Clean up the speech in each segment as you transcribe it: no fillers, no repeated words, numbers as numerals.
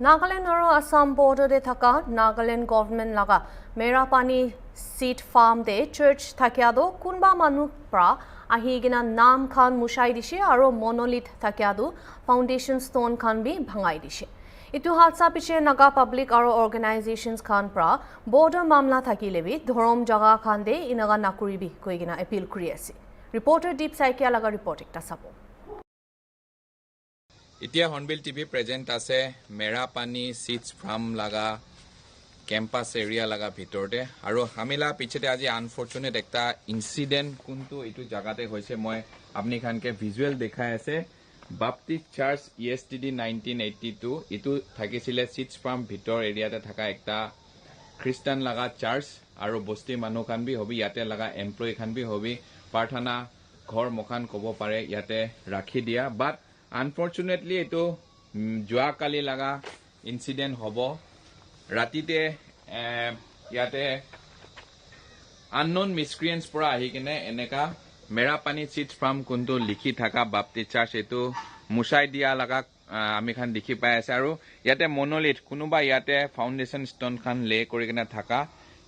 Nagaland aro Assam border de thaka Nagaland government laga Merapani seed farm de church thakiado kunba manu pra ahigina nam khan mushai dishe aro monolith thakiado foundation stone khan bi bhangai dishe. Itu hadsa piche naga public aro organizations khan pra border mamla thakilebi dhorom jaga khan de inaga nakuribi koigina appeal kuri ase. Reporter Deep Saikia laga report ekta sabo. এতিয়া hornbill TV present আছে Merapani সিডছ farm লাগা campus area লাগা ভিতৰতে আৰু হামিলা পিছতে আজি unfortunate একটা incident কোনটো এইটো জাগাতে হৈছে মই আপনি খানকে ভিজুৱেল দেখাই আছে বাপ্টিষ্ট চাৰ্চ ইএসটিডি 1982 ইটো থাকিছিলে সিডছ ফাৰ্ম ভিতৰ এৰিয়াতে থাকা একটা খ্ৰীষ্টান লাগা চাৰ্চ আৰু বস্তি মানুহ খান বি হবি ইয়াতে লাগা এমপ্লয়ি খান বি হবি প্ৰাৰ্থনা ঘৰ মখান কব পাৰে ইয়াতে ৰাখি দিয়া বাট Unfortunately, ito jua kali laga incident hobo. Ratite yate unknown miscreants pura ahi kine eneka Merapani seeds farm kunto likhi thaka Baptist church ito mushai dia laga ami khan dikhi pai ase aru yate monolith kunuba yate foundation stone khan lay kori kine thaka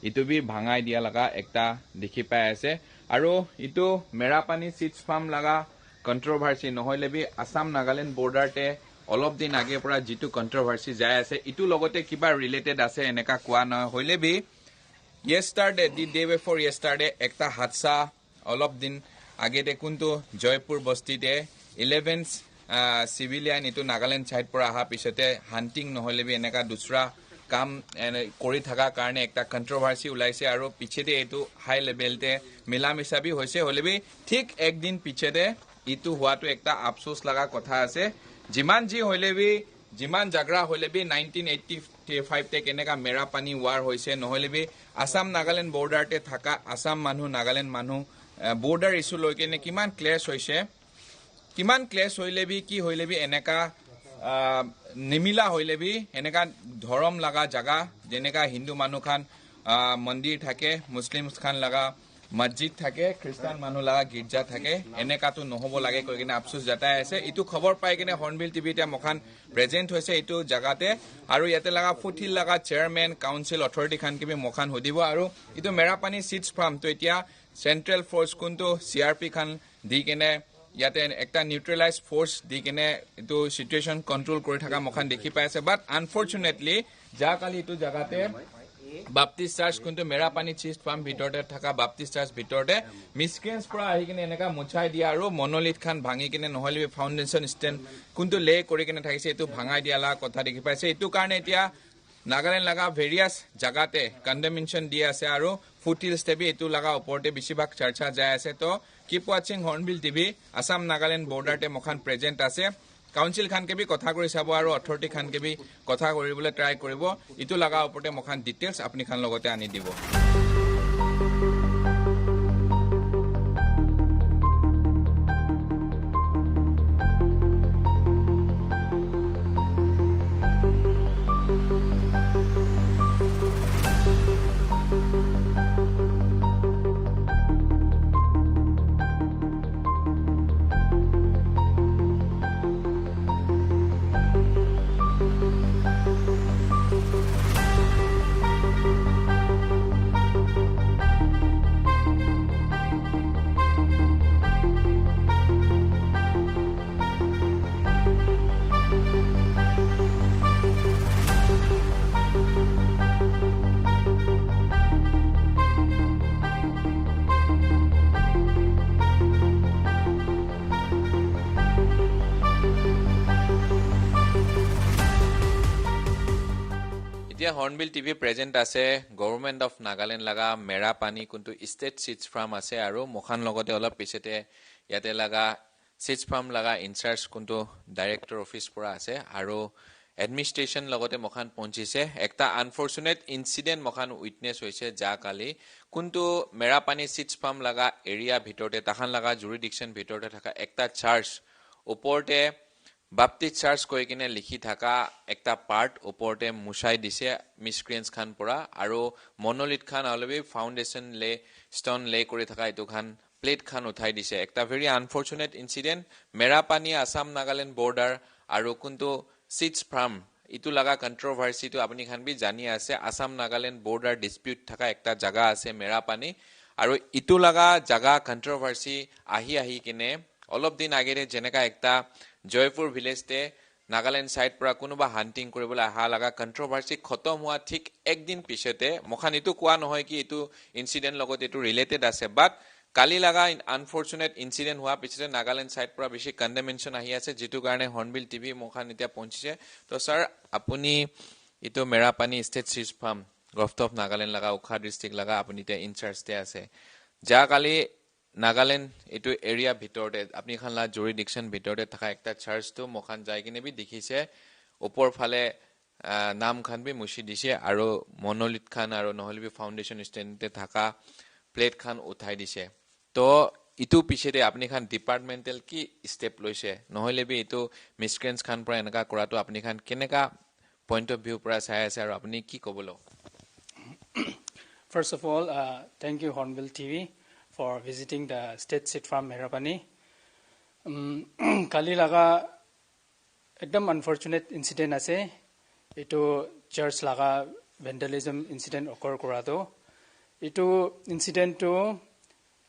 ito bi bhangai dia laga ekta dikhi pai ase aru ito Merapani seeds farm laga controversy নহলে বি আসাম নাগালেণ্ড বৰ্ডাৰতে অলপ দিন আগে পৰা যেটো কন্ট্ৰভাৰ্সি যায় আছে ইটো লগতে কিবা ৰিলেটেড আছে এনেকা কোৱা নহয় হইলে B yesterday the day before yesterday একটা হাদসা অলপ দিন আগে দেখুনটো জয়পুৰ বস্তিতে 11 সিভিলিয়ান ইটো নাগালেণ্ড সাইড পৰা আহা পিছতে হান্টিং নহলে বি এনেকা দুসৰা কাম কৰি থাকা কাৰণে একটা কন্ট্ৰভাৰ্সি ওলাইছে আৰু পিছতে এটো হাই লেভেলতে মিলামিছাবি হৈছে হলে বি ঠিক একদিন পিছতে ইটো হোৱাটো একটা আফসোস লাগা কথা আছে জিমান জি হইলেবি জিমান জাগৰা হইলেবি 1985 তে কেনেকা মেৰাপানী ওয়াৰ হৈছে নহলেবি আসাম নাগালেণ্ড বৰ্ডাৰতে থাকা আসাম মানুহ নাগালেণ্ড মানুহ বৰ্ডাৰ ইস্যু লৈ কেনে কিমান ক্লেশ হৈছে কিমান ক্লেশ হইলেবি কি হইলেবি এনেকা নিমিলা হইলেবি এনেকা ধৰম লাগা জাগা যেনেকা হিন্দু মানুহ খান মন্দিৰ থাকে মুছলিম খান লাগা মসজিদ থাকে খ্ৰীষ্টান মানুহ লাগা গিৰ্জা থাকে এনেকাটো নহব লাগে কৈ কিনে আফসোস জতাই আছে ইটো খবৰ পাই কিনে হৰ্ণবিল টিভিতে মখান প্ৰেজেন্ট হৈছে ইটো জাগাতে আৰু ইয়াতে লাগা ফুটহিল লাগা চেয়াৰম্যান কাউন্সিল অথৰিটি খান কিবি মখান হদিব আৰু ইটো মেৰাপানী সিডছ ফাৰ্ম তো এতিয়া সেন্ট্ৰেল ফোৰ্স কোনটো সিআৰপি খান দি কিনে ইয়াতে একটা নিউট্ৰেলাইজ ফোৰ্স দি কিনে ইটো সিচুৱেচন কন্ট্ৰোল কৰি থাকা মখান দেখি পাই আছে বাট আনফৰ্চুনেটলি যা কালি ইটো জাগাতে Baptist Church kunto Merapani seed farm ভিতৰতে থাকা Baptist Church ভিতৰতে মিসক্ৰেন্স পৰা আহি কিনে এনেকা মুছাই দিয়া আৰু মনোলিথ খান ভাঙি কিনে নহলে ফাউন্ডেশন ষ্টেন kunto লে কৰি কিনে থাকিছে এটো ভাঙাই দিয়ালা কথা দেখি পাইছে এটো কাৰণে এতিয়া নাগালেণ্ড লাগা ভেৰিয়াস জাগাতে কন্ডেমনেশন দি আছে আৰু ফুটহিল ষ্টেবি এটো লাগা ওপৰতে বেছিভাগ চৰ্চা যায় আছে তো keep watching Hornbill TV Assam Nagaland বৰ্ডাৰতে মখান প্ৰেজেন্ট আছে কাউন্সিল খান কে বি কথা কৰি চাব আৰু অথৰিটি খান কে বি কথা কৰিবলৈ ট্ৰাই কৰিব ইটো লাগা ওপৰতে মখান ডিটেইলছ আপুনি খান লগতে আনি দিব হৰ্ণবিল টিভি প্ৰেজেন্ট আছে গভৰ্নমেন্ট অফ নাগালেণ্ড লাগা মেৰাপানী কোনটো ষ্টেট সিডছ ফাৰ্ম আছে আৰু মখান লগতে অলপ পিছতে ইয়াতে লাগা সিডছ ফাৰ্ম লাগা ইনচাৰ্জ কোনটো ডাইৰেক্টৰ অফিচ পৰা আছে আৰু এডমিনিষ্ট্ৰেচন লগতে মখান পਹੁঁচিছে একটা আনফৰ্চুনেট ইনসিডেন্ট মখান উইটনেছ হৈছে যা কালি কোনটো মেৰাপানী সিডছ ফাৰ্ম লাগা এৰিয়া ভিতৰতে তাহান লাগা জুৰিডিকশন ভিতৰতে থাকা একটা চাৰ্চ ওপৰতে Baptist Church কৈ কিনে লিখি থাকা একটা পাৰ্ট ওপৰতে মুছাই দিছে মিসক্ৰেন্স খান পৰা আৰু মনোলিথ খান অলবি ফাউন্ডেশন লে ষ্টন লে কৰি থাকা ইটো খান প্লেট খান উঠাই দিছে একটা very unfortunate incident Merapani Assam Nagaland border আৰু কোনটো সিডছ ফাৰ্ম ইটো লাগা কন্ট্ৰভাৰ্সিটো আপুনি খান বি জানি আছে আসাম নাগালেণ্ড বৰ্ডাৰ ডিসপিউট থাকা একটা জাগা আছে মেৰাপানী আৰু ইটো লাগা জাগা কন্ট্ৰভাৰ্সি আহি কিনে অলপ দিন আগেৰে যেনেকা একটা জয়পুৰ ভিলেজতে নাগালেণ্ড সাইড পৰা কোনোবা হান্টিং কৰিবলৈ আহা লাগা কন্ট্ৰভাৰ্সি খতম হোৱা ঠিক একদিন পিছতে মখান ইটো কোৱা নহয় কি ইটো ইনসিডেন্ট লগত ইটো ৰিলেটেড আছে বাট কালি লাগা আনফৰ্চুনেট ইনসিডেন্ট হোৱা পিছতে নাগালেণ্ড সাইড পৰা বেছি কন্ডেমেনশন আহি আছে যেটো কাৰণে হৰ্নবিল টিভি মখান এতিয়া পৌঁছিছে তো স্যাৰ আপুনি ইটো মেৰাপানী ষ্টেট সিজ ফাৰ্ম গভৰ্নমেণ্ট অফ নাগালেণ্ড লাগা উখা ডিস্ট্ৰিক্ট লাগা আপুনি এতিয়া ইনচাৰ্জতে আছে যা কালি নাগালেণ্ড ইটো এৰিয়া ভিতৰতে আপুনি খানলা জুৰিডিকশন ভিতৰতে থকা একটা চাৰ্চটো মখান যাই কিনে বি দেখিছে ওপৰ ফালে নাম খান বি মুছি দিছে আৰু মনোলিথ খান আৰু নহলিবি ফাউণ্ডেশ্যন ষ্টেণ্ডতে থকা প্লেট খান উঠাই দিছে তো ইটো পিছতে আপুনি খান ডিপাৰ্টমেন্টেল কি ষ্টেপ লৈছে নহলেবি ইটো মিসক্ৰেন্স খান পৰা এনেকা কৰাটো আপুনি খান কেনেকা পইণ্ট অফ ভিউ পৰা চাই আছে আৰু আপুনি কি ক'বলো First of all, thank you Hornbill TV for visiting the state seed farm Merapani. Kali laga ekdam unfortunate incident ase. Ito church laga vandalism incident occur korado. Ito incident to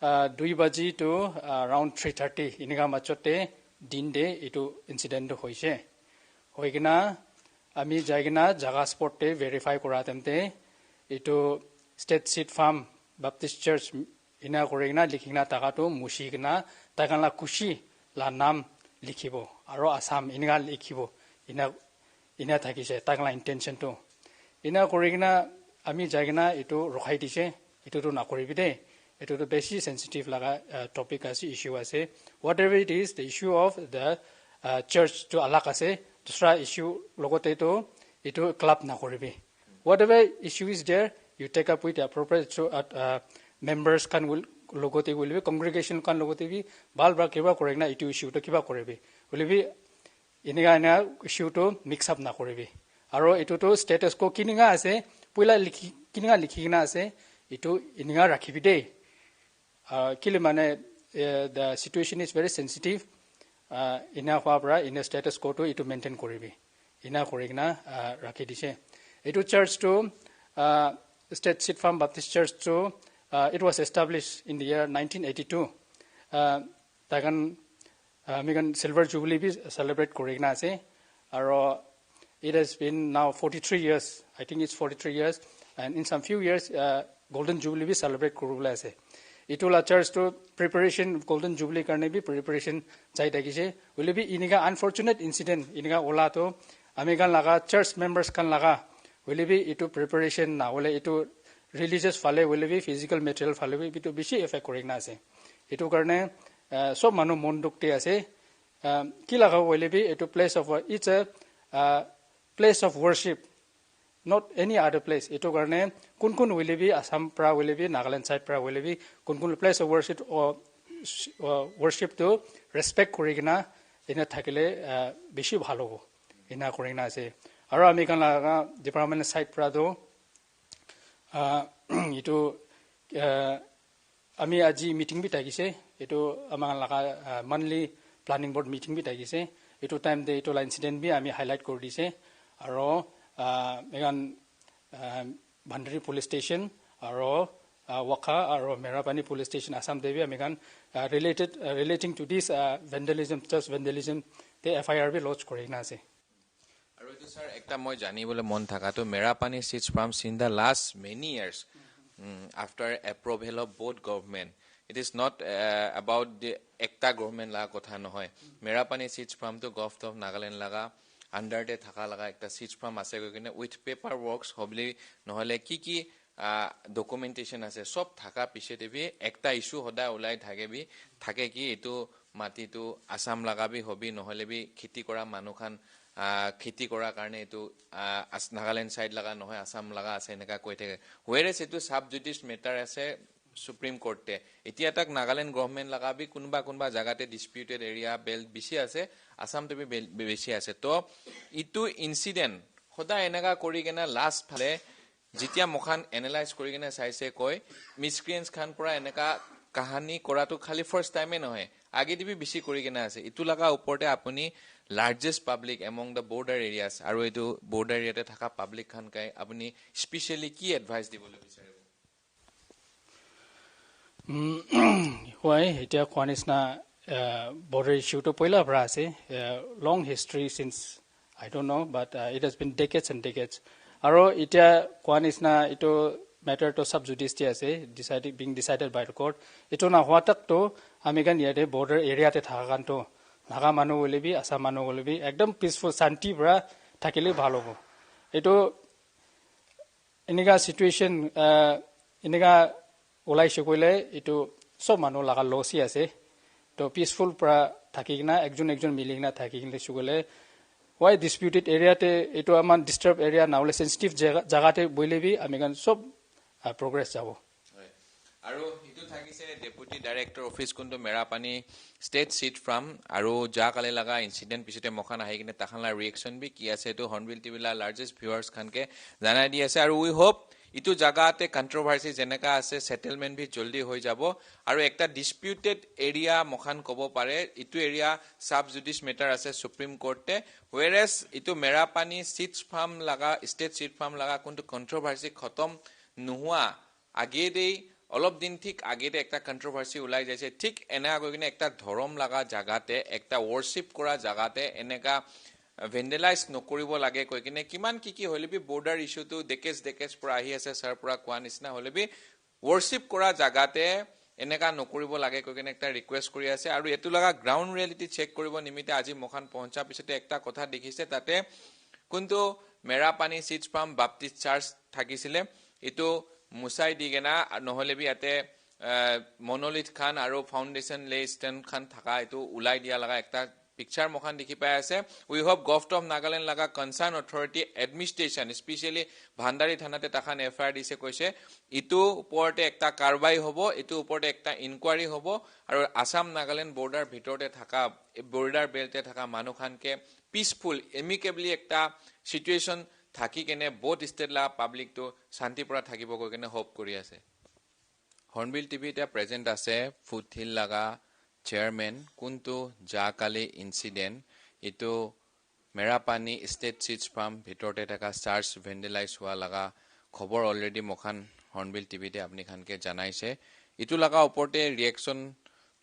2 baji to around 3:30 iniga machote din de ito incident hoise. Hoigina ami jaigina jaga spot te verify koratemte ito State Seed Farm Baptist Church ina korigna likhina tagato mushigna taganla kushi la nam likhibo aro Assam iniga likhibo ina thakise tagla intention to ina korigna ami jaigna ito rokhai dise ito to na koribide ito to beshi sensitive laga topic ase issue ase whatever it is the issue of the church to alak ase dusra issue logote to ito club na koribe whatever issue is there you take up with the appropriate members can will logote will be congregation can logote be bal bra kiba korena itu issue to kiba korebe will be iniga na issue to mix up na korebe aro itu to status ko kininga ase puila kininga likhina ase itu iniga rakhibide kile mane the situation is very sensitive ina hwabra in a status ko to itu maintain korebe ina korigna rakhi dise itu church to State Seed Farm Baptist Church too. It was established in the year 1982. Tagan Megan Silver Jubilee be celebrate korigna ase. Aro it has been now 43 years. I think it's 43 years, and in some few years, Golden Jubilee be celebrate korula ase. Itula church to preparation Golden Jubilee karne be preparation chai dagise. Will be iniga unfortunate incident iniga ola to Amegan laga church members kan laga. Will be itu preparation na wala itu religious fale will be physical material fale be itu bishi effect korigna ase itu karne sob manu mondukte ase ki laga will be itu place of it's a place of worship not any other place itu karne kun will be Assam pra will be Nagaland side pra will be kun place of worship or worship to respect korigna ina thakile bishi bhalo ho ina korigna ase aro ami kan laga department side prado itu ami aji meeting bi tagise itu amang laga monthly planning board meeting bi tagise itu time de itu incident bi ami highlight kor dise aro megan Bhandari police station aro Wakha aro Merapani police station Assam devi megan relating to this vandalism church vandalism the FIR bi lodge korina ase আৰু এটো sir একটা মই জানিবলৈ মন থাকাটো Merapani seeds farms in the last many years after approval of both government it is not about the একটা government লাগা কথা নহয় মেৰাপানী সিডছ ফাৰ্মটো গভৰ্ণমেণ্ট অফ নাগালেণ্ড লাগা আণ্ডাৰতে থকা লাগা একটা সিডছ ফাৰ্ম আছে গৈ কিনে উইথ পেপাৰ ৱৰ্কছ হবলি নহলে কি ডকুমেণ্টেশ্যন আছে সব থাকা পিছতে বি একটা ইস্যু সদায় ওলাই থাকে কি এইটো মাটিটো আসাম লাগাবি হবি নহলে বি খেতি কৰা মানুহখান খেতি কৰাৰ কাৰণে এইটো নাগালেণ্ড সাইড লাগা নহয় আসাম লাগা আছে এনেকা কৈ থাকে হুৱেৰেছ এইটো সাব জুডিচ মেটাৰ আছে সুপ্ৰিম কোৰ্টে এতিয়া তাক নাগালেণ্ড গভৰ্ণমেণ্ট লাগাবি কোনবা জাগাতে ডিসপিউটেড এৰিয়া বেল্ট বেছি আছে আসামতে বেছি আছে তো ইটো ইনসিডেন্ট সদায় এনেকা কৰি কেনে লাষ্ট ফালে যেতিয়া মুখান এনালাইজ কৰি কেনে চাইছে কয় মিসক্ৰিয়েন্স খান পৰা এনেকা কাহানী কৰাটো খালি ফাৰ্ষ্ট টাইমে নহয় আগেদি বেছি কৰি কিনে আছে ইটো লগা ওপৰতে আপুনি largest public among the border areas আৰু এইটো বৰ্ডাৰ এৰিয়াতে থকা পাব্লিক খান কাই আপুনি স্পেচিয়েলি কি এডভাইচ দিবলৈ বিচাৰিব হয় এতিয়া কোৱা নিচিনা border issue to poila brase long history since I don't know but it has been decades and decades aro itia kwan isna ito matter to sub judice ase being decided by the court ito na hwatak to amigan yate border area te thakan to naga manu bolebi asa manu bolebi ekdom peaceful shanti bra thakile bhalo ho ito iniga situation iniga ulai shikoile ito sob manu laga losi ase to peaceful pra thakigna ekjon miligna thakigna sugole why disputed area te eto aman disturbed area naule sensitive jaga te boilebi amigan sob progress jabo aru itu thakise deputy director office kunto merapani state seat from aru ja kale laga incident pisite mokhan ahigine takhanla reaction bi ki ase to Hornbill TV la largest viewers khanke janai di ase aru we hope ইটো জাগাতে controversy জেনেকা আছে settlement V জলদি হৈ যাব আৰু একটা disputed area মখান কব পাৰে ইটো এৰিয়া সাব জুডিস মেটাৰ আছে সুপ্ৰিম কোৰ্টে whereas ইটো মেৰাপানী সিটস ফাৰ্ম লাগা স্টেট সিট ফাৰ্ম লাগা কোনটো কন্ট্ৰোভাৰ্সি খতম নোহোৱা আগে দেই অলপ দিন ঠিক আগে দে একটা কন্ট্রোভার্সি ওলাই যাইছে ঠিক এনা গইনে একটা ধরম লাগা জাগাতে একটা ওয়ারশিপ কৰা জাগাতে এনেকা ভেন্ডেলাইজ নকৰিব লাগে কৈ কিনে কিমান কি হলেবি বৰ্ডাৰ ইস্যুটো ডেকেজ পৰা আহি আছে সাৰ পৰা কোৱা নিচিনা হলেবি ওয়াৰশিপ কৰা জাগাতে এনেকা নকৰিব লাগে কৈ কিনে একটা ৰিকুৱেষ্ট কৰি আছে আৰু এটো লগা গ্ৰাউণ্ড ৰিয়েলিটি চেক কৰিব নিমিতে আজি মখান পਹੁঁচা পিছতে একটা কথা দেখিছে তাতে কিন্তু Merapani seeds farm Baptist church থাকিছিলে ইটো মুসাই দিগেনা নহলেবি ইয়াতে মনোলিথ খান আৰু ফাউন্ডেশন লে স্টেন খান থাকা ইটো উলাই দিয়া লগা একটা picture mokhan dikhi pai ase we hope government of Nagaland laga concern authority administration especially Bhandari thanate takhan FIR dise koise itu uporte ekta karbai hobo itu uporte ekta inquiry hobo aru Assam Nagaland border bhitorte thaka border belte thaka manu khan ke peaceful amicably ekta situation thaki kene both state la public to shanti pura thakibo ko kene hope kori ase Hornbill TV ta present ase Foothill laga chairman kuntu jakale incident ito merapani state seats farm bhitorte taka stars vandalize hua laga khobor already mokhan Hornbill TV te apni khan ke janaise itu laga oporte reaction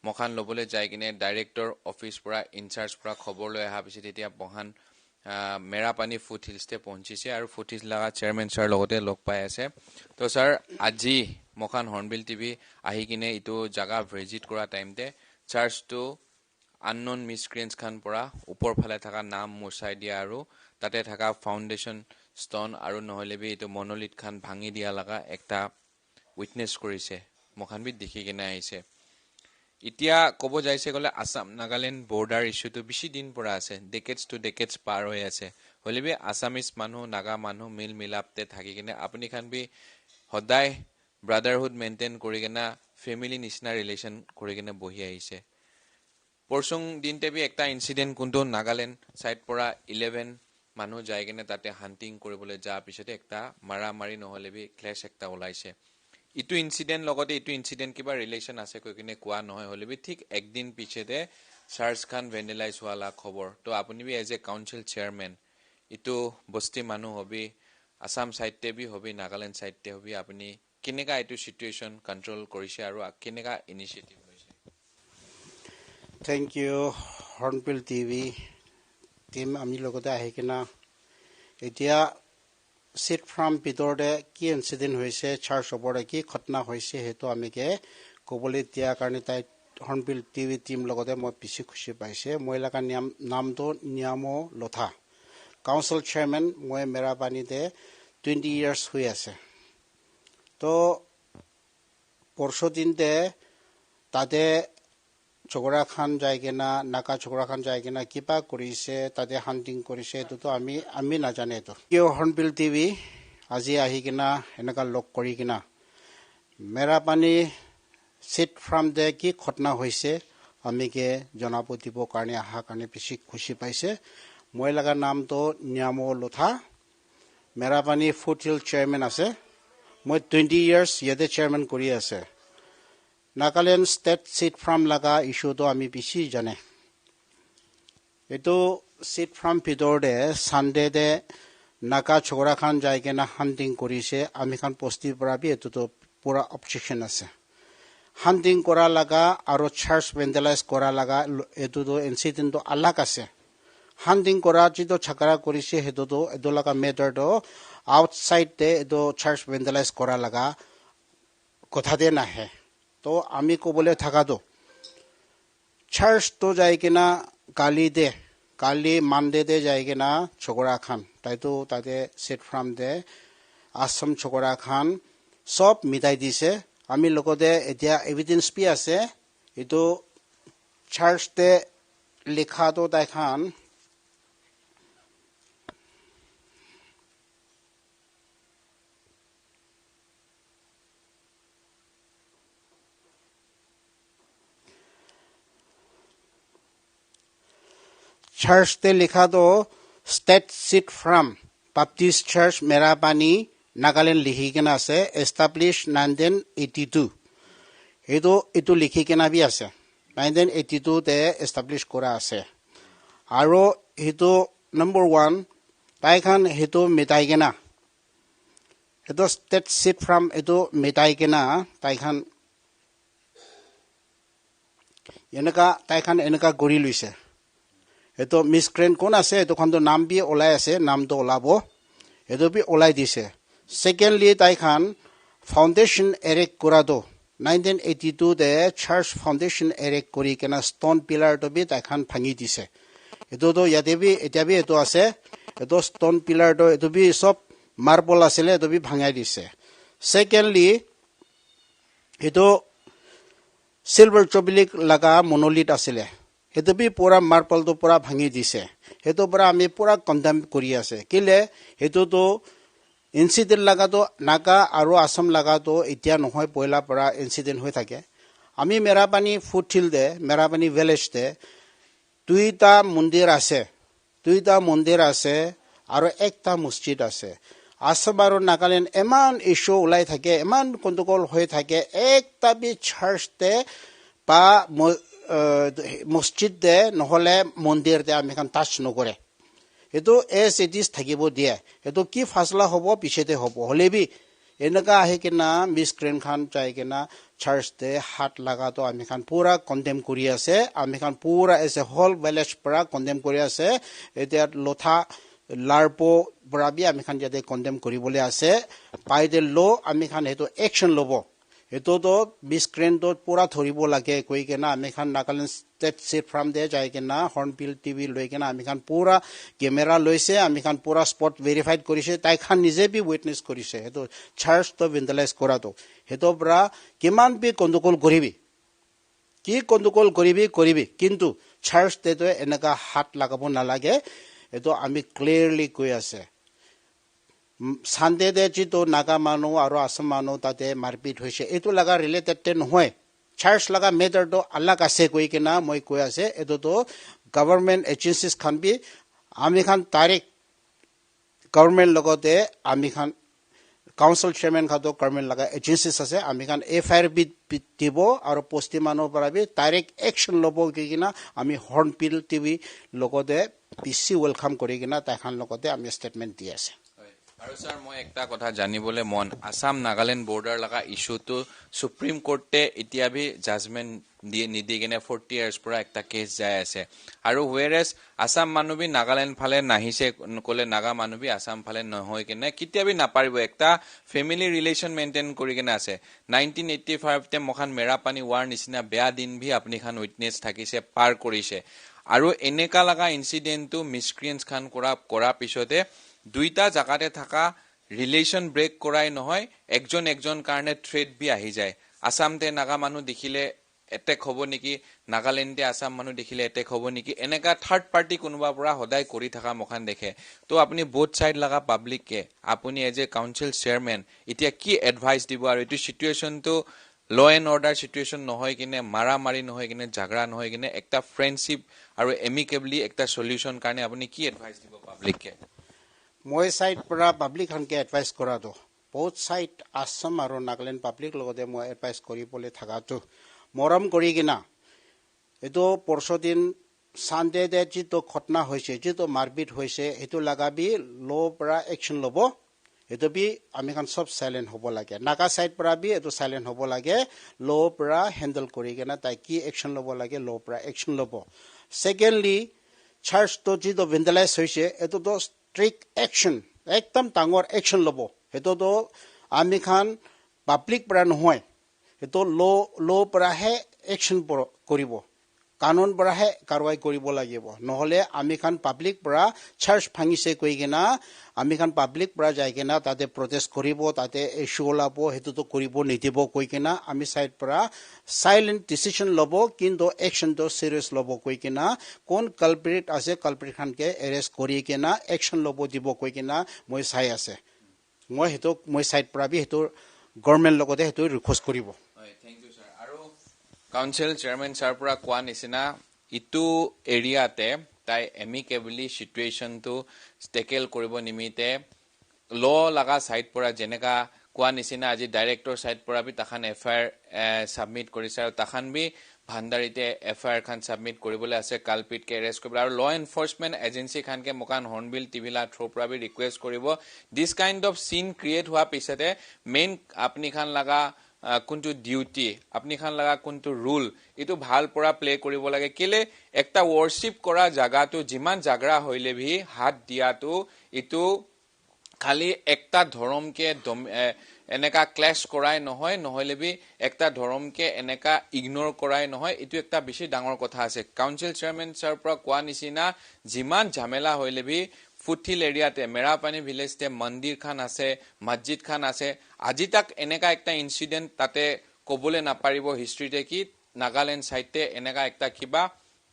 mokhan lobole jai kine director office pura incharge pura khobor loi aha bisi tetia bohan merapani Foothills te pahunchise aru Foothills laga chairman sir logote log pai ase to sir aji mokhan Hornbill TV ahi kine itu jaga visit kora time te church to unknown miscreants khan pora upor phale thaka naam musai dia aru tate thaka foundation stone aru nohlebi eto monolith khan bhangi dia laga ekta witness korise mokhan bi dekhi kena aise itia kobo jaise gole Assam Nagaland border issue to bishi din pora ase decades to decades par hoy ase holebi Assamese manu naga manu mil milapte thaki kene apni khan bi hodai brotherhood maintain kori kena family nisna relation kori kena bohi aise porsung dinte bi ekta incident kunto Nagaland side pora 11 manu jai kena tate hunting koribole ja pisote ekta mara mari nohole bi clash ekta olaise itu incident logote itu incident kiba relation ase koi kene kwa nohoy hole bi thik ekdin pichete church khan vandalize wala khobor to apuni bi as a council chairman itu bosti manu hobi Assam side te bi hobi Nagaland side te hobi apuni kinega itu situation control korise aru kinega initiative loise thank you Hornbill TV team ami logote ahikena etia sit from bidorde ki incident hoise church obore ki khotna hoise hetu amike kobole tia karne tai Hornbill TV team logote moi pisi khushi paise moi laga naam to Nyamo Lotha council chairman moi merapani de 20 years hui ase তো পরশু দিনতে তাতে ঝগড়া খান যায়গিনা নাকা ঝগড়া খান যায়গিনা কিবা কৰিছে তাতে হান্টিং কৰিছে এটো তো আমি নাজানে তো কিয় হৰ্নবিল টিভি আজি আহি কিনা এনেকা লক কৰি কিনা মেৰাপানী সিট ফ্ৰম দে কি ঘটনা হৈছে আমিকে জনাব দিব কাৰণে আহা কাৰণে বেছি খুশি পাইছে মই লগা নামটো ন্যামো লোথা মেৰাপানী ফুটহিল চেয়াৰমেন আছে মই 20 years yete chairman kori ase Nagaland state seed farm লগা ইছ্যুটো আমি বেছি জানে এইটো চিট ফাৰ্ম ভিতৰতে ছানডেতে নাগা ঝগৰা খান যাই কিনে হাণ্টিং কৰিছে আমি খান পষ্টিৰ পৰা বি এইটোতো পুৰা অবজেকশ্যন আছে হাণ্টিং কৰা লগা আৰু চাৰ্চ ভেণ্ডেলাইজ কৰা লগা এইটোতো ইনচিডেণ্টটো আলাগ আছে হাণ্টিং কৰা যিটো ঝগৰা কৰিছে সেইটোতো এইটো লগা মেটাৰটো আউটছাইডতে এইটো চাৰ্চ ভেণ্ডেলাইজ কৰা লগা কথাতে নাহে তো আমি ক'বলৈ থাকাটো চাৰ্চটো যাই কিনা কালি মানডেতে যাই কিনা ঝগৰা খান তাইতো তাতে চিট ফাৰ্ম দে আছাম ঝগৰা খান সব মিটাই দিছে আমি লগতে এতিয়া এভিডেন্স বি আছে এইটো চাৰ্চতে লিখাটো তাইখান চাৰ্চতে লিখাটো state seed farm Baptist church Merapani Nagaland লিখি কিনে আছে এষ্টাব্লিছ 1982 এইটো লিখি কিনে বি আছে 1982তে এষ্টাব্লিছ কৰা আছে আৰু সেইটো নম্বৰ 1 তাইখান সেইটো মিটাই কিনা সেইটো ষ্টেট চিট ফাৰ্ম এইটো মিটাই কিনা তাইখান এনেকা কৰি লৈছে এইটো মিছক্ৰেণ্ট কোন আছে এইটোখনটো নাম বি ওলাই আছে নামটো ওলাব এইটো বি ওলাই দিছে সেকেন্ডলি তাইখান ফাউণ্ডেশ্যন এৰেক্ট কৰাটো 1982তে চাৰ্চ ফাউণ্ডেশ্যন এৰেক্ট কৰি কিনা ষ্টন পিলাৰটো বি তাইখান ভাঙি দিছে এইটোতো ইয়াতে বি এতিয়া বি এইটো আছে এইটো ষ্টন পিলাৰটো এইটো বি চব মাৰ্বল আছিলে এইটো বি ভাঙাই দিছে সেকেন্ডলি এইটো চিলভাৰ জুবিলি লগা মনোলিথ আছিলে সেইটো বি পুৰা মাৰ্বলটো পুৰা ভাঙি দিছে সেইটো পৰা আমি পুৰা কণ্ডেম কৰি আছে কিলে সেইটোতো ইনচিডেণ্ট লগাটো নাগা আৰু আসাম লগাটো এতিয়া নহয় পয়লা পৰা ইনচিডেণ্ট হৈ থাকে আমি মেৰাপানী ফুটহিলতে মেৰাপানী ভিলেজতে দুইটা মন্দিৰ আছে আৰু একটা মছজিদ আছে আসাম আৰু নাগালেণ্ড ইমান ইছ্যু ওলাই থাকে ইমান গণ্ডগোল হৈ থাকে একটা বি চাৰ্চতে বা মছজিদ দে নহলে মন্দিৰ দে আমি খান টাচ নকৰে এইটো এজ ইট ইজ থাকিব দিয়ে এইটো কি ফাছলা হ'ব পিছতে হ'ব হলে বি এনেকা আহি কিনা মিছক্ৰেণ্ট খান যাই কিনা চাৰ্চ দে হাত লগাটো আমি খান পুৰা কণ্ডেম কৰি আছে আমি খান পুৰা এজ এ হোল ভিলেজ পৰা কণ্ডেম কৰি আছে এতিয়া লথা লাৰপো পৰা বি আমি খান যাতে কণ্ডেম কৰিবলৈ আছে বাই দ্য ল আমি খান সেইটো একশ্যন ল'ব এইটোতো মিছক্ৰেণ্টটো পুৰা ধৰিব লাগে কৈ কিনা আমি খান নাগালেণ্ড ষ্টেট চিট ফাৰ্ম দে যাই কিনা হৰ্ণবিল টিভি লৈ কিনা আমি খান পুৰা কেমেৰা লৈছে আমি খান পুৰা স্পট ভেৰিফাইড কৰিছে তাই খান নিজে বি উইটনেছ কৰিছে সেইটো চাৰ্চটো ভেণ্ডেলাইজ কৰাটো সেইটোৰ পৰা কিমান বি গণ্ডগোল কৰিবি কিন্তু চাৰ্চ ডেটো এনেকা হাত লগাব নালাগে এইটো আমি ক্লিয়াৰলি কৈ আছে ছানডেতে যিটো নাগা মানুহ আৰু আসাম মানুহ তাতে মাৰপিট হৈছে এইটো লগা ৰিলেটেড নহয় চাৰ্চ লগা মেটাৰটো আলাগ আছে কৈ কিনা মই কৈ আছে এইটোতো গভৰ্ণমেণ্ট এজেঞ্চিজ খান বি আমি খান তাৰিখ গভৰ্ণমেণ্ট লগতে আমি খান কাউন্সিল চেয়াৰমেন খাতো গভৰ্ণমেণ্ট লগা এজেঞ্চিজ আছে আমি খান FIR বি দিব আৰু পষ্টি মানুহৰ পৰা বি তাৰিখ একশ্যন ল'ব কৈ কিনা আমি হৰ্ণবিল টিভি লগতে বেছি ৱেলকাম কৰি কিনা তাইখান লগতে আমি ষ্টেটমেণ্ট দি আছে আৰু স্যাৰ মই একটা কথা জানিবলৈ মন আসাম নাগালেণ্ড বৰ্ডাৰ লগা ইছ্যুটো সুপ্ৰিম কোৰ্টে এতিয়া বি জাজমেণ্ট নিদি কিনে 40 ইয়াৰ্ছ পৰা একটা কেছ যাই আছে আৰু হুৱেৰেজ আসাম মানুহ বি নাগালেণ্ড ফালে নাহিছে ক'লে নাগা মানুহ বি আসাম ফালে নহয় কিনে কেতিয়া বি নাপাৰিব একটা ফেমিলি ৰিলেশ্যন মেইনটেইন কৰি কিনে আছে 1985তে মখান মেৰাপানী ৱাৰ নিচিনা বেয়া দিন বি আপুনি খান উইটনেছ থাকিছে পাৰ কৰিছে আৰু এনেকা লগা ইনচিডেণ্টটো মিছক্ৰিয়েন্স খান কৰা পিছতে দুইটা জাগাতে থাকা ৰিলেশ্যন ব্ৰেক কৰাই নহয় একজন কাৰণে থ্ৰেট বি আহি যায় আসামতে নাগা মানুহ দেখিলে এটেক হ'ব নেকি নাগালেণ্ডে আসাম মানুহ দেখিলে এটেক হ'ব নেকি এনেকা থাৰ্ড পাৰ্টি কোনোবা পৰা সদায় কৰি থকা মখান দেখে তো আপুনি বোথ সাইড লগা পাব্লিককে আপুনি এজ এ কাউন্সিল চেয়াৰমেন এতিয়া কি এডভাইচ দিব আৰু এইটো সিচুৱেশ্যনটো ল এণ্ড অৰ্ডাৰ সিচুৱেশ্যন নহয় কিনে মাৰামাৰি নহয় কিনে ঝগড়া নহয় কিনে একটা ফ্ৰেণ্ডশ্বিপ আৰু এমিকেবলি একটা সলিউশ্যন কাৰণে আপুনি কি এডভাইচ দিব পাব্লিককে মই সাইড পৰা পাব্লিক খানকে এডভাইচ কৰাটো বহুত সাইড আসাম আৰু নাগালেণ্ড পাব্লিক লগতে মই এডভাইচ কৰিবলৈ থাকাটো মৰম কৰি কিনা এইটো পৰশদিন সানডে দে যিটো ঘটনা হৈছে যিটো মাৰপিট হৈছে এইটো লাগাবি ল' পৰা একশ্যন ল'ব এইটো বি আমি খান সব সাইলেন্ট হ'ব লাগে নাগা সাইড পৰা বি এইটো সাইলেন্ট হ'ব লাগে ল' পৰা হেণ্ডেল কৰি কিনা তাই কি একশ্যন ল'ব লাগে ল' পৰা একশ্যন ল'ব সেকেন্ডলি চাৰ্চটো যিটো ভেণ্ডেলাইজ হৈছে এইটোতো ষ্ট্ৰিক্ট একশ্যন একদম ডাঙৰ একশ্যন ল'ব সেইটোতো আমি খান পাব্লিক পৰা নহয় এইটো ল' পৰাহে একশ্যন কৰিব কানুন পৰাহে কাৰৱাই কৰিব লাগিব নহলে আমি খান পাব্লিক পৰা চাৰ্চ ভাঙিছে কৈ কিনা আমি খান পাব্লিক পৰা যাই কিনা তাতে প্ৰটেষ্ট কৰিব তাতে ইস্যু ওলাব সেইটোতো কৰিব নিদিব কৈ কিনা আমি সাইড পৰা সাইলেন্ট ডিসিশন ল'ব কিন্তু একশ্যনটো সিৰিয়াছ ল'ব কৈ কিনা কোন কালপ্ৰিট আছে কালপ্ৰিট খানকে এৰেষ্ট কৰি কিনা একশ্যন ল'ব দিব কৈ কিনা মই চাই আছে মই হেতু মই সাইড পৰা বি হেতু গভৰ্ণমেণ্ট লগতে হেতু ৰিকুৱেষ্ট কৰিব থ্যাংক ইউ স্যাৰ আৰু কাউন্সিল চেয়াৰমেন স্যাৰ পৰা কোৱা নিচিনা ইটো এৰিয়াতে তাই এমিকেবলি সিচুৱেশনটো টেকেল কৰিব নিমিতে ল লগা সাইড পৰা যেনেকা কোৱা নিচিনা আজি ডাইৰেক্টৰ সাইড পৰা বি তাখান এফআইআৰ সাবমিট কৰিছে আৰু তাখান বি ভান্ডাৰীতে এফআইআৰ খান সাবমিট কৰিবলৈ আছে কালপিটকে এৰেষ্ট কৰিবলৈ আৰু ল এনফৰ্চমেণ্ট এজেন্সি খানকে মোকান হৰ্ণবিল টিভিলা থ্ৰু পৰা বি ৰিকুৱেষ্ট কৰিব দিছ কাইণ্ড অফ চিন ক্ৰিয়েট হোৱা পিছতে মেইন আপুনি খান লগা কোনটো ডিউটি আপনি খান লগা কোনটো রুল এটো ভাল পৰা প্লে কৰিব লাগে কেলে একটা ওয়াৰ্শিপ কৰা জায়গাটো যিমান জাগৰা হইলে ভি হাত দিয়াটো এটো খালি একটা ধৰ্মকে এনেকা ক্লেশ কৰাই নহয় নহলে বি একটা ধৰ্মকে এনেকা ইগনোৰ কৰাই নহয় এটো একটা বেছি ডাঙৰ কথা আছে কাউন্সিল চেয়াৰমেন স্যাৰ পৰা কোৱা নিচিনা যিমান ঝামেলা হইলে ভি ফুটহিল এৰিয়াতে মেৰাপানী ভিলেজতে মন্দিৰ খান আছে মছজিদ খান আছে আজি তাক এনেকা একটা ইনসিডেন্ট তাতে কবলে নাপাৰিব হিষ্ট্ৰীতে কি নাগালেণ্ড সাইডতে এনেকা একটা কিবা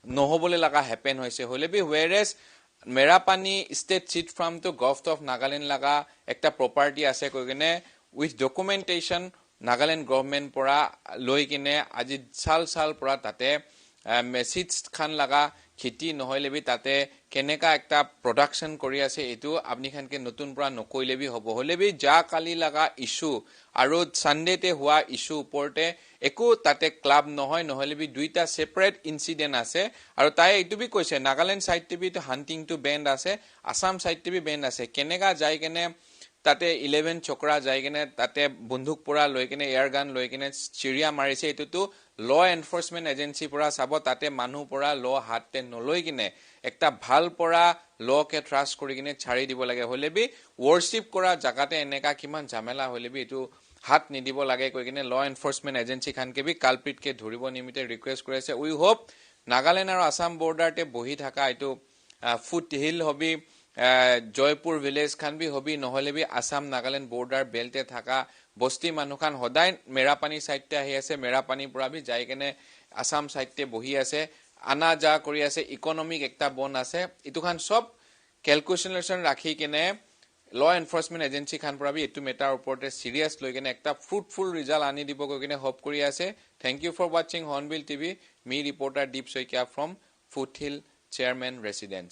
নহবলে লাগা হ্যাপেন হৈছে হলে বি whereas Merapani state seed farm to government of Nagaland লাগা একটা প্ৰপাৰ্টি আছে কইনে উইথ ডকুমেন্টেশন নাগালেণ্ড গভৰ্নমেন্ট পৰা লৈ কিনে আজি সাল পৰা তাতে মেসেজ খান লাগা খেতি নহলে বি তাতে কেনেকা একটা প্রোডাকশন কৰি আছে এটো আপনি খানকে নতুন পৰা নকইলে বি হ'ব হলে বি যা কালি লাগা ইস্যু আৰু সানডেতে হোৱা ইস্যু ওপৰতে একো তাতে ক্লাব নহয় নহলে বি দুইটা সেপাৰেট ইনসিডেন্ট আছে আৰু তাই এটো বি কৈছে নাগালেণ্ড সাইডতে বি তো হান্টিং টু বেন্ড আছে আসাম সাইডতে বি বেন্ড আছে কেনেকা যাই কেনে তাতে 11 চক্ৰা যাই কেনে তাতে বন্দুক পৰা লৈ কেনে এয়াৰ গান লৈ কেনে চিৰিয়া মাৰিছে এটোতো ল এনফৰ্চমেন্ট এজেন্সি পৰা চাব তাতে মানুহ পৰা ল হাততে নলৈ কিনে একটা ভাল পৰা লকে ট্ৰাস্ট কৰি কিনে ছাৰি দিব লাগে হলে বি ওয়াৰ্শিপ কৰা জাগাতে এনেকা কিমান ঝামেলা হলে বি এটো হাত নিদিব লাগে কৈ কিনে ল এনফৰ্চমেন্ট এজেন্সি খানকে বি কালপিটকে ধৰিব নিমিতে ৰিকুৱেষ্ট কৰিছে উই হোপ নাগালেণ্ড আৰু আসাম বৰ্ডাৰতে বহি থাকা এটো ফুট হিল হবি জয়পুৰ ভিলেজ খান বি হবি নহলে বি আসাম নাগালেণ্ড বৰ্ডাৰ বেল্টে থাকা বস্তি মানুখান সদায় মেৰাপানী সাইডতে আহি আছে মেৰাপানী পৰা বি যাই কেনে আসাম সাইডতে বহি আছে আনা যা কৰি আছে ইকোনমিক একটা বন আছে ইটোখান সব ক্যালকুলেশন ৰাখি কেনে ল এনফৰ্চমেন্ট এজেন্সি খান পৰা বি এটো মেটাৰ ওপৰতে সিৰিয়াস লৈ কেনে একটা ফ্ৰুটফুল ৰিজাল্ট আনি দিব কৈ কেনে হোপ কৰি আছে thank you for watching Hornbill TV মি reporter Deep Saikia from foothill chairman ৰেসিডেন্স